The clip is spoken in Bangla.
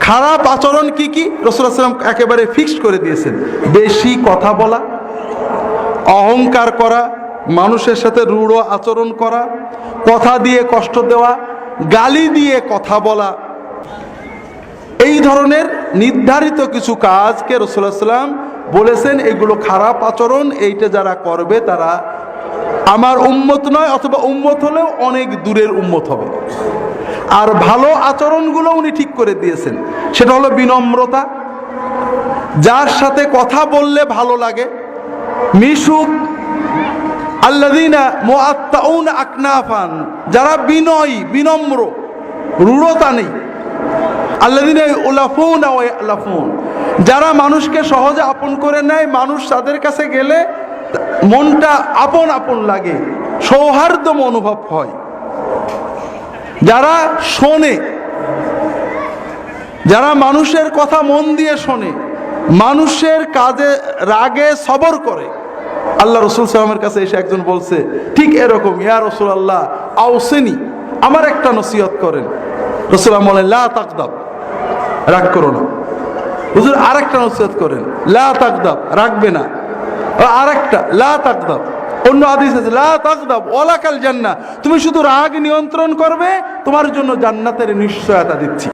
খারাপ আচরণ কি কি রাসূলুল্লাহ সাল্লাল্লাহু আলাইহি ওয়াসাল্লাম একেবারে ফিক্সড করে দিয়েছেন। বেশি কথা বলা, অহংকার করা, মানুষের সাথে রূঢ় আচরণ করা, কথা দিয়ে কষ্ট দেওয়া, গালি দিয়ে কথা বলা, এই ধরনের নির্ধারিত কিছু কাজকে রাসূলুল্লাহ সাল্লাল্লাহু আলাইহি ওয়াসাল্লাম বলেছেন এগুলো খারাপ আচরণ, এইটা যারা করবে তারা আমার উম্মত নয়, অথবা উম্মত হলেও অনেক দূরের উম্মত হবে। আর ভালো আচরণগুলো উনি ঠিক করে দিয়েছেন, সেটা হলো বিনম্রতা, যার সাথে কথা বললে ভালো লাগে, মিশুক, আল্লাযীনা মুআত্তাউনা আকনাফান, যারা বিনয়ী বিনম্র, রূঢ়তা নেই, আল্লাযীনা ইউলাফুনা ওয়া ইয়ালাফুন, যারা মানুষকে সহজে আপন করে নেয়, মানুষ তাদের কাছে গেলে মনটা আপন আপন লাগে, সৌহার্দ্য অনুভব হয়, যারা শোনে, যারা মানুষের কথা মন দিয়ে শোনে, মানুষের কাজে রাগে সবর করে। আল্লাহ রাসূল সাল্লাল্লাহু আলাইহি ওয়াসাল্লামের কাছে এসে একজন বলছে ঠিক এরকম, ইয়া রাসূলুল্লাহ আওসিনি, আমার একটা নসিহত করেন। রাসূলুল্লাহ বলেন লা তাকদাব, রাগ করো না। হুজুর আরেকটা নসিহত করেন, লা তাকদাব, রাগবে না। আরেকটা লা তাকদাব, অন্য হাদিস আছে লা তাকদাব ওয়ালাকাল জান্নাহ, তুমি শুধু রাগ নিয়ন্ত্রণ করবে, তোমার জন্য জান্নাতের নিশ্চয়তা দিচ্ছি।